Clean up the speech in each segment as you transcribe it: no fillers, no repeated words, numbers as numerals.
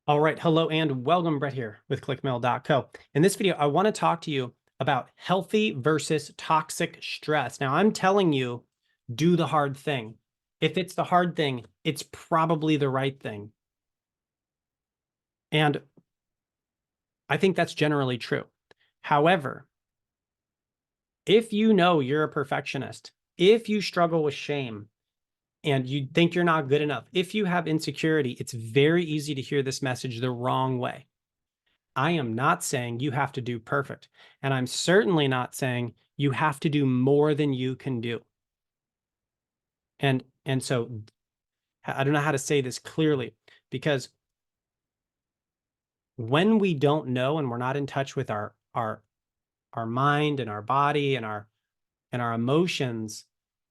All right, hello and welcome, Brett here with clickmail.co. In this video, I want to talk to you about healthy versus toxic stress. Now, I'm telling you, do the hard thing. If it's the hard thing, it's probably the right thing. And I think that's generally true. However, if you know you're a perfectionist, if you struggle with shame, and you think you're not good enough, if you have insecurity, it's very easy to hear this message the wrong way. I am not saying you have to do perfect. And I'm certainly not saying you have to do more than you can do. And so I don't know how to say this clearly, because when we don't know and we're not in touch with our mind and our body and our emotions,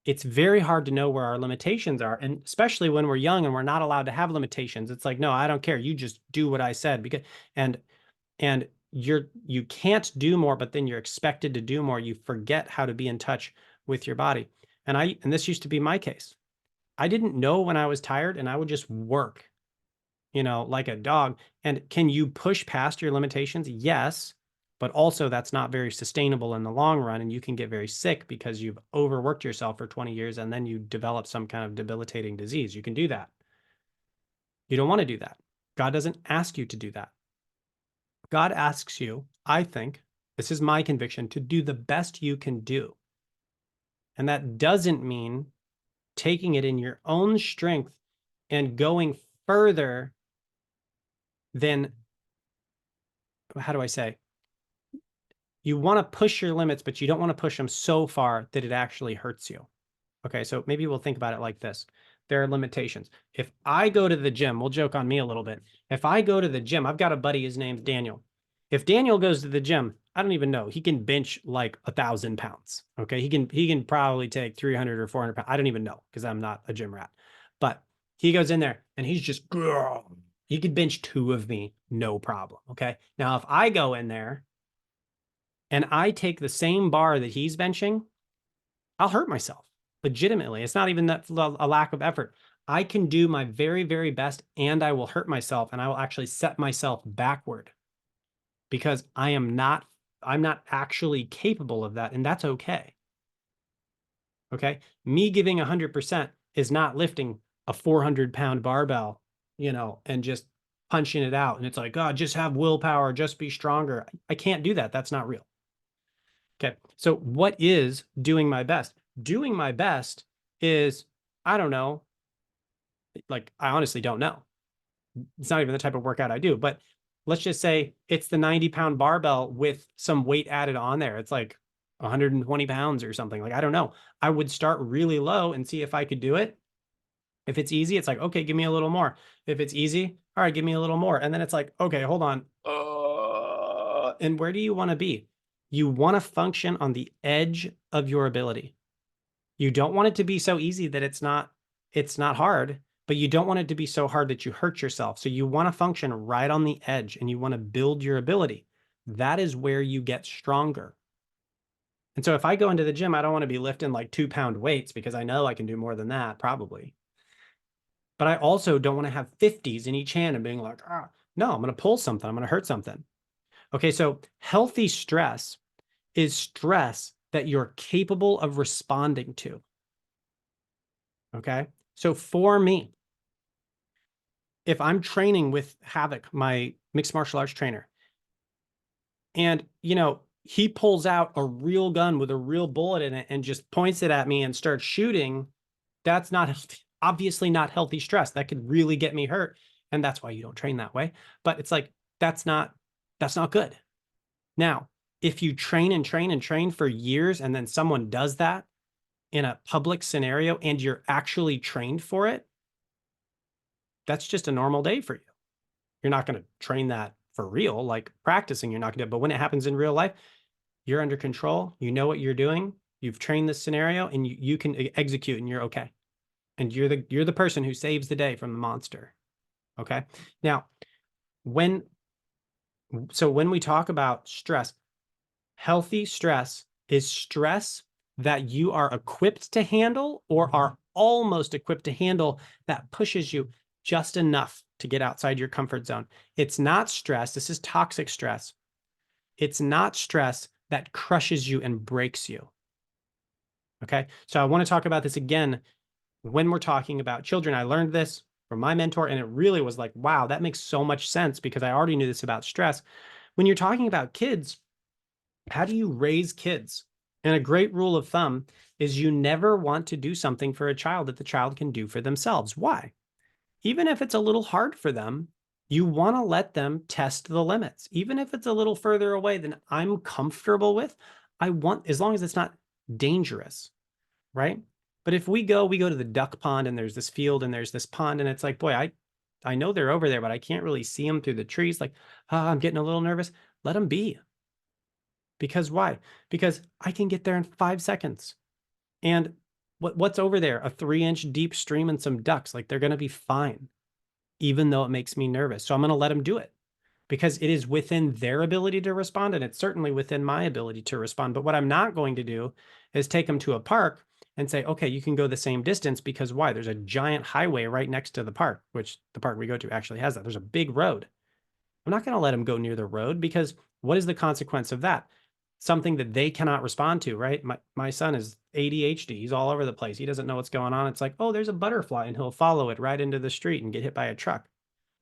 it's very hard to know where our limitations are. And especially when we're young and we're not allowed to have limitations. It's like, no, I don't care. You just do what I said. Because and you can't do more, but then you're expected to do more. You forget how to be in touch with your body. And this used to be my case. I didn't know when I was tired, and I would just work, like a dog. And can you push past your limitations? Yes, but also that's not very sustainable in the long run, and you can get very sick because you've overworked yourself for 20 years and then you develop some kind of debilitating disease. You can do that. You don't want to do that. God doesn't ask you to do that. God asks you, I think, this is my conviction, to do the best you can do. And that doesn't mean taking it in your own strength and going further than, how do I say? You want to push your limits, but you don't want to push them so far that it actually hurts you. Okay, so maybe we'll think about it like this. There are limitations. If I go to the gym, we'll joke on me a little bit. If I go to the gym, I've got a buddy, his name's Daniel. If Daniel goes to the gym, I don't even know. He can bench like 1,000 pounds. Okay, he can probably take 300 or 400 pounds. I don't even know because I'm not a gym rat. But he goes in there and he's just, he could bench 2 of me, no problem. Okay, now if I go in there and I take the same bar that he's benching, I'll hurt myself. Legitimately. It's not even that a lack of effort. I can do my very, very best and I will hurt myself, and I will actually set myself backward because I'm not actually capable of that, and that's okay. Okay? Me giving 100% is not lifting a 400-pound barbell, and just punching it out. And it's like, oh, just have willpower, just be stronger. I can't do that. That's not real. Okay. So what is doing my best? Doing my best is, I don't know, like, I honestly don't know. It's not even the type of workout I do, but let's just say it's the 90-pound barbell with some weight added on there. It's like 120 pounds or something. Like, I don't know. I would start really low and see if I could do it. If it's easy, it's like, okay, give me a little more. If it's easy, all right, give me a little more. And then it's like, okay, hold on. And where do you want to be? You want to function on the edge of your ability. You don't want it to be so easy that it's not hard, but you don't want it to be so hard that you hurt yourself. So you want to function right on the edge, and you want to build your ability. That is where you get stronger. And so if I go into the gym, I don't want to be lifting like 2-pound weights because I know I can do more than that probably. But I also don't want to have 50s in each hand and being like, no, I'm going to pull something. I'm going to hurt something. Okay, so healthy stress is stress that you're capable of responding to. Okay, so for me, if I'm training with Havoc, my mixed martial arts trainer, and he pulls out a real gun with a real bullet in it and just points it at me and starts shooting, that's not obviously not healthy stress. That could really get me hurt, and that's why you don't train that way. But it's like, that's not good. Now, if you train and train and train for years, and then someone does that in a public scenario and you're actually trained for it, that's just a normal day for you. You're not going to train that for real, like practicing, you're not going to, but when it happens in real life, you're under control. You know what you're doing. You've trained this scenario, and you can execute, and you're okay. And you're the person who saves the day from the monster. Okay. Now, when we talk about stress, healthy stress is stress that you are equipped to handle or are almost equipped to handle, that pushes you just enough to get outside your comfort zone. It's not stress. This is toxic stress. It's not stress that crushes you and breaks you. Okay. So I want to talk about this again when we're talking about children. I learned this from my mentor, and it really was like, wow, that makes so much sense because I already knew this about stress. When you're talking about kids, how do you raise kids? And a great rule of thumb is you never want to do something for a child that the child can do for themselves. Why? Even if it's a little hard for them, you want to let them test the limits. Even if it's a little further away than I'm comfortable with, I want, as long as it's not dangerous, right? But if we go to the duck pond and there's this field and there's this pond and it's like, boy, I know they're over there, but I can't really see them through the trees. Like, I'm getting a little nervous. Let them be. Because why? Because I can get there in 5 seconds. And what's over there? A 3-inch deep stream and some ducks. Like they're going to be fine, even though it makes me nervous. So I'm going to let them do it because it is within their ability to respond. And it's certainly within my ability to respond. But what I'm not going to do is take them to a park and say, okay, you can go the same distance because why? There's a giant highway right next to the park, which the park we go to actually has that. There's a big road. I'm not going to let them go near the road because what is the consequence of that? Something that they cannot respond to, right? My son is ADHD. He's all over the place. He doesn't know what's going on. It's like, oh, there's a butterfly, and he'll follow it right into the street and get hit by a truck.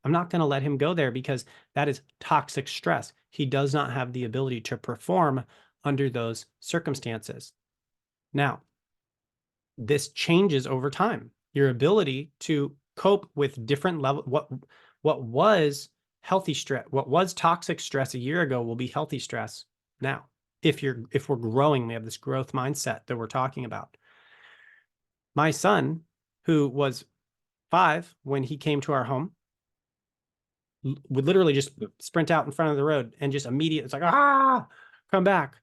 I'm not going to let him go there because that is toxic stress. He does not have the ability to perform under those circumstances. Now, this changes over time. Your ability to cope with different level, what was healthy stress, what was toxic stress a year ago will be healthy stress now. If we're growing, we have this growth mindset that we're talking about. My son, who was 5 when he came to our home, would literally just sprint out in front of the road and just immediately, it's like, come back.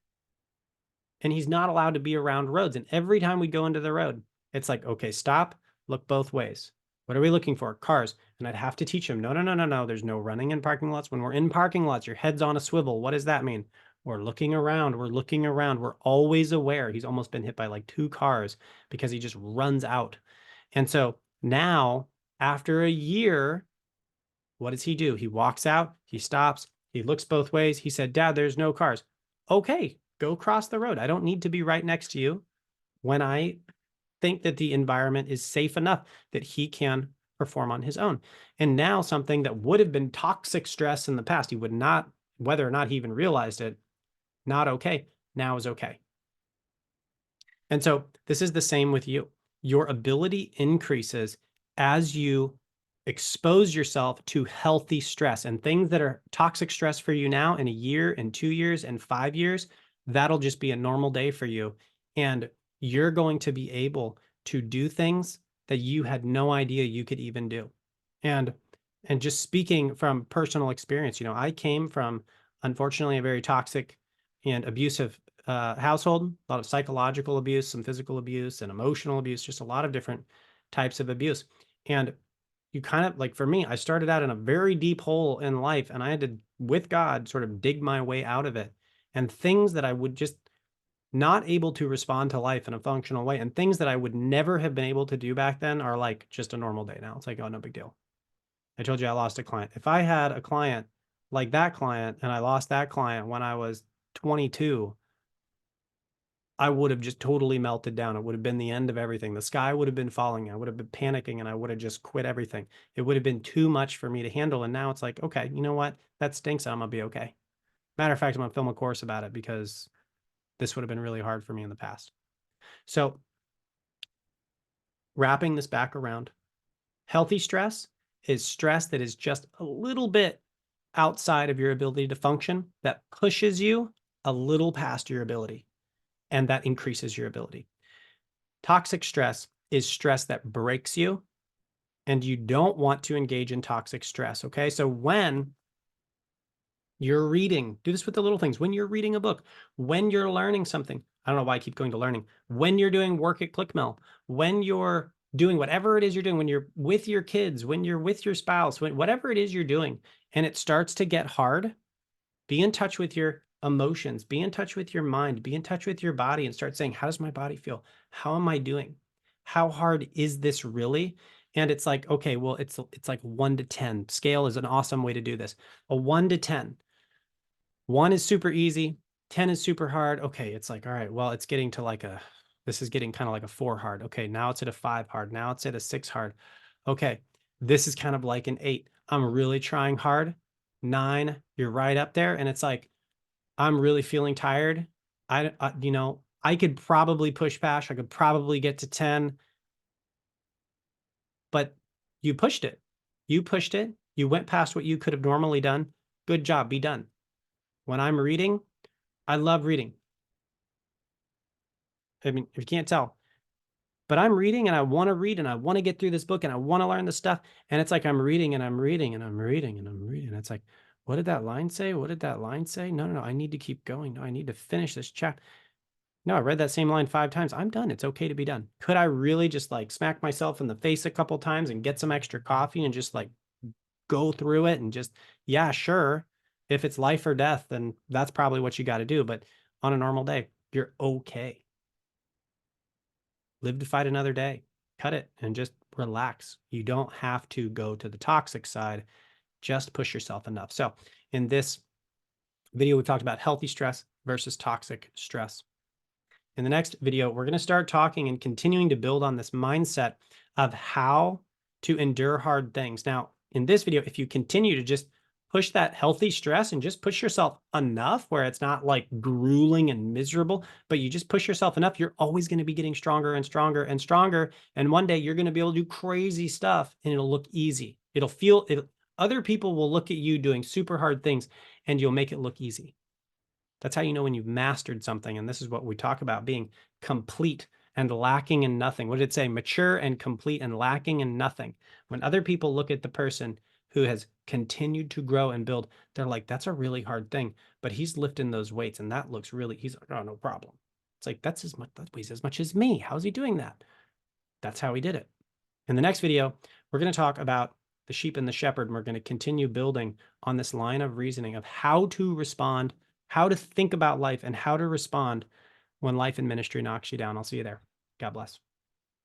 And he's not allowed to be around roads. And every time we go into the road, it's like, okay, stop, look both ways. What are we looking for? Cars. And I'd have to teach him, no. There's no running in parking lots. When we're in parking lots, your head's on a swivel. What does that mean? We're looking around. We're looking around. We're always aware. He's almost been hit by like 2 cars because he just runs out. And so now, after a year, what does he do? He walks out, he stops, he looks both ways. He said, Dad, there's no cars. Okay, go cross the road. I don't need to be right next to you when I think that the environment is safe enough that he can perform on his own. And now something that would have been toxic stress in the past, he would not, whether or not he even realized it, not okay, now is okay. And so this is the same with you. Your ability increases as you expose yourself to healthy stress, and things that are toxic stress for you now in a year, in 2 years, and 5 years, that'll just be a normal day for you. And you're going to be able to do things that you had no idea you could even do. And just speaking from personal experience, I came from, unfortunately, a very toxic and abusive household, a lot of psychological abuse, some physical abuse, and emotional abuse, just a lot of different types of abuse. And you kind of, like, for me, I started out in a very deep hole in life, and I had to, with God, sort of dig my way out of it. And things that I would just not able to respond to life in a functional way, and things that I would never have been able to do back then are like just a normal day now. It's like, oh, no big deal. I told you I lost a client. If I had a client like that client and I lost that client when I was 22, I would have just totally melted down. It would have been the end of everything. The sky would have been falling. I would have been panicking and I would have just quit everything. It would have been too much for me to handle. And now it's like, okay, you know what? That stinks. I'm going to be okay. Matter of fact, I'm going to film a course about it because this would have been really hard for me in the past. So wrapping this back around, healthy stress is stress that is just a little bit outside of your ability to function, that pushes you a little past your ability, and that increases your ability. Toxic stress is stress that breaks you, and you don't want to engage in toxic stress, okay? So when you're reading, do this with the little things. When you're reading a book, when you're learning something, I don't know why I keep going to learning, when you're doing work at ClickMill, when you're doing whatever it is you're doing, when you're with your kids, when you're with your spouse, whatever it is you're doing, and it starts to get hard, be in touch with your emotions, be in touch with your mind, be in touch with your body, and start saying, how does my body feel? How am I doing? How hard is this really? And it's like, okay, well, it's like 1 to 10. Scale is an awesome way to do this. A 1 to 10. 1 is super easy, 10 is super hard. Okay, it's like, all right, well, it's getting to like this is getting kind of like a 4 hard. Okay, now it's at a 5 hard. Now it's at a 6 hard. Okay, this is kind of like an 8. I'm really trying hard. 9, you're right up there. And it's like, I'm really feeling tired. I could probably push past. I could probably get to 10, but you pushed it. You pushed it. You went past what you could have normally done. Good job. Be done. When I'm reading, I love reading. I mean, if you can't tell, but I'm reading and I want to read and I want to get through this book and I want to learn the stuff. And it's like I'm reading and I'm reading and I'm reading and I'm reading. It's like, what did that line say? What did that line say? No, no, no. I need to keep going. No, I need to finish this chapter. No, I read that same line 5 times. I'm done. It's okay to be done. Could I really just like smack myself in the face a couple times and get some extra coffee and just like go through it and just, yeah, sure. If it's life or death, then that's probably what you got to do. But on a normal day, you're okay. Live to fight another day. Cut it and just relax. You don't have to go to the toxic side. Just push yourself enough. So in this video, we talked about healthy stress versus toxic stress. In the next video, we're going to start talking and continuing to build on this mindset of how to endure hard things. Now, in this video, if you continue to just push that healthy stress and just push yourself enough where it's not like grueling and miserable, but you just push yourself enough, you're always going to be getting stronger and stronger and stronger. And one day you're going to be able to do crazy stuff and it'll look easy. Other people will look at you doing super hard things and you'll make it look easy. That's how you know when you've mastered something. And this is what we talk about, being complete and lacking in nothing. What did it say? Mature and complete and lacking in nothing. When other people look at the person who has continued to grow and build, they're like, that's a really hard thing, but he's lifting those weights and that looks really, he's like, oh, no problem. It's like, that weighs as much as me. How's he doing that? That's how he did it. In the next video, we're going to talk about the sheep and the shepherd, and we're going to continue building on this line of reasoning of how to respond, how to think about life, and how to respond when life and ministry knocks you down. I'll see you there. God bless.